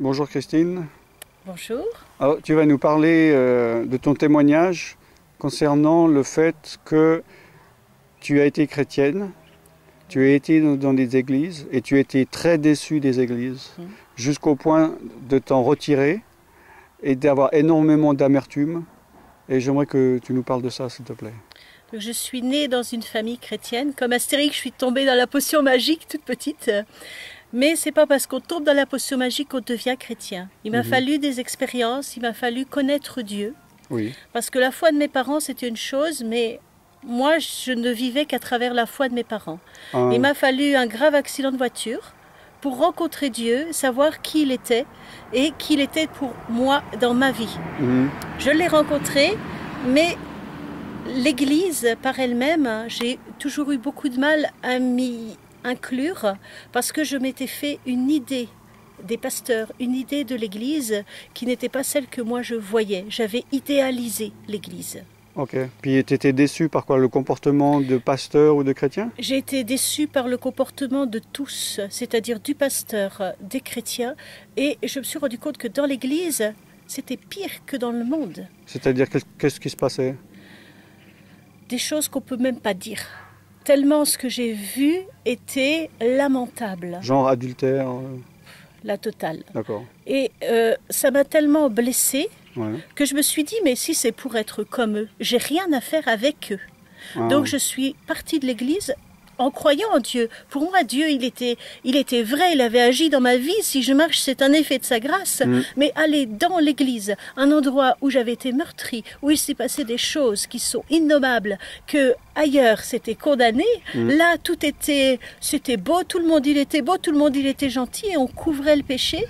Bonjour Christine. Bonjour. Alors, tu vas nous parler de ton témoignage concernant le fait que tu as été chrétienne, tu as été dans des églises et tu as été très déçue des églises jusqu'au point de t'en retirer et d'avoir énormément d'amertume. Et j'aimerais que tu nous parles de ça, s'il te plaît. Je suis née dans une famille chrétienne. Comme Astérix, je suis tombée dans la potion magique toute petite. Mais c'est pas parce qu'on tombe dans la potion magique qu'on devient chrétien. Il m'a fallu des expériences, il m'a fallu connaître Dieu. Oui. Parce que la foi de mes parents, c'était une chose, mais moi, je ne vivais qu'à travers la foi de mes parents. Il m'a fallu un grave accident de voiture pour rencontrer Dieu, savoir qui il était et qui il était pour moi dans ma vie. Je l'ai rencontré, mais l'Église par elle-même, j'ai toujours eu beaucoup de mal à m'y inclure parce que je m'étais fait une idée des pasteurs, une idée de l'Église qui n'était pas celle que moi je voyais. J'avais idéalisé l'Église. Ok. Puis tu étais déçu par quoi? Le comportement de pasteur ou de chrétien? J'ai été déçue par le comportement de tous, c'est-à-dire du pasteur, des chrétiens, et je me suis rendu compte que dans l'Église, c'était pire que dans le monde. C'est-à-dire, qu'est-ce qui se passait? Des choses qu'on ne peut même pas dire. Tellement ce que j'ai vu était lamentable. Genre adultère? La totale. D'accord. Et ça m'a tellement blessée que je me suis dit, mais si c'est pour être comme eux, j'ai rien à faire avec eux. Donc je suis partie de l'église en croyant en Dieu. Pour moi, Dieu, il était vrai, il avait agi dans ma vie. Si je marche, c'est un effet de sa grâce. Mais aller dans l'église, un endroit où j'avais été meurtrie, où il s'est passé des choses qui sont innommables, que ailleurs c'était condamné, là c'était beau, tout le monde il était beau, tout le monde il était gentil et on couvrait le péché.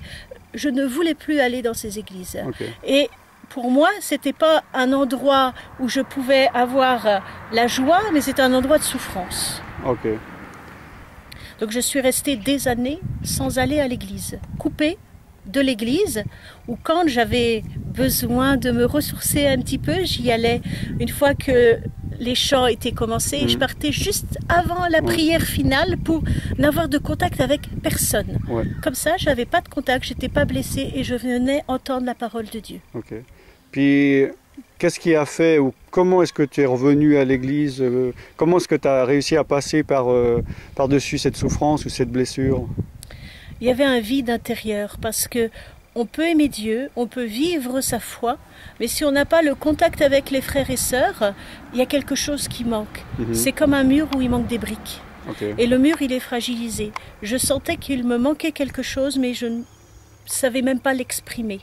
Je ne voulais plus aller dans ces églises. Et pour moi, c'était pas un endroit où je pouvais avoir la joie, mais c'était un endroit de souffrance. Donc je suis restée des années sans aller à l'église, coupée de l'église, où quand j'avais besoin de me ressourcer un petit peu, j'y allais une fois que les chants étaient commencés et je partais juste avant la prière finale pour n'avoir de contact avec personne. Comme ça, je n'avais pas de contact, je n'étais pas blessée et je venais entendre la parole de Dieu. Puis, qu'est-ce qui a fait ou comment est-ce que tu es revenu à l'église? Comment est-ce que tu as réussi à passer par-dessus cette souffrance ou cette blessure? Il y avait un vide intérieur parce que on peut aimer Dieu, on peut vivre sa foi, mais si on n'a pas le contact avec les frères et sœurs, il y a quelque chose qui manque. C'est comme un mur où il manque des briques. Et le mur, il est fragilisé. Je sentais qu'il me manquait quelque chose, mais je ne savais même pas l'exprimer.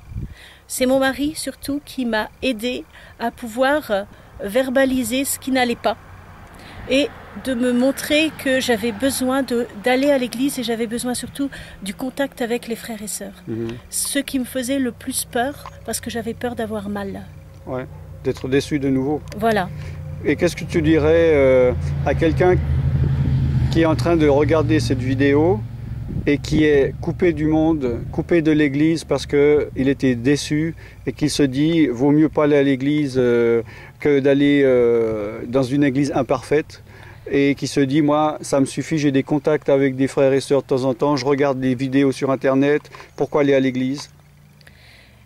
C'est mon mari surtout qui m'a aidé à pouvoir verbaliser ce qui n'allait pas et de me montrer que j'avais besoin d'aller à l'église et j'avais besoin surtout du contact avec les frères et sœurs. Ce qui me faisait le plus peur parce que j'avais peur d'avoir mal. D'être déçu de nouveau. Voilà. Et qu'est-ce que tu dirais à quelqu'un qui est en train de regarder cette vidéo et qui est coupé du monde, coupé de l'église parce qu'il était déçu et qui se dit vaut mieux pas aller à l'église que d'aller dans une église imparfaite et qui se dit moi ça me suffit, j'ai des contacts avec des frères et sœurs de temps en temps, je regarde des vidéos sur internet, pourquoi aller à l'église?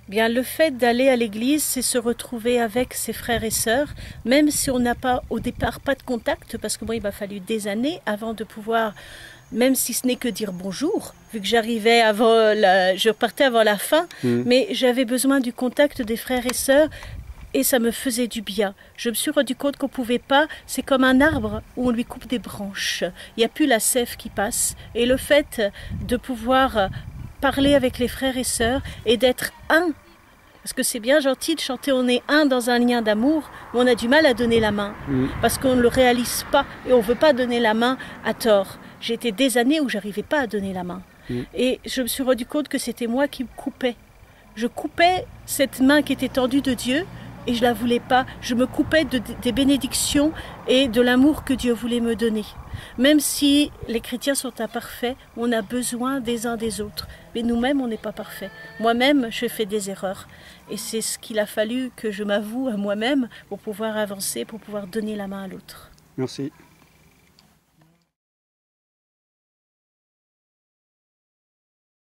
Bien, le fait d'aller à l'église, c'est se retrouver avec ses frères et sœurs, même si on n'a pas au départ pas de contact, parce que moi il m'a fallu des années avant de pouvoir, même si ce n'est que dire bonjour, vu que j'arrivais je partais avant la fin, mais j'avais besoin du contact des frères et sœurs et ça me faisait du bien. Je me suis rendu compte qu'on ne pouvait pas, c'est comme un arbre où on lui coupe des branches. Il n'y a plus la sève qui passe et le fait de pouvoir parler avec les frères et sœurs et d'être un. Parce que c'est bien gentil de chanter on est un dans un lien d'amour, mais on a du mal à donner la main. Parce qu'on ne le réalise pas et on ne veut pas donner la main à tort. J'ai été des années où je n'arrivais pas à donner la main. Et je me suis rendu compte que c'était moi qui me coupais. Je coupais cette main qui était tendue de Dieu et je ne la voulais pas. Je me coupais des bénédictions et de l'amour que Dieu voulait me donner. Même si les chrétiens sont imparfaits, on a besoin des uns des autres. Mais nous-mêmes, on n'est pas parfaits. Moi-même, je fais des erreurs. Et c'est ce qu'il a fallu que je m'avoue à moi-même pour pouvoir avancer, pour pouvoir donner la main à l'autre. Merci.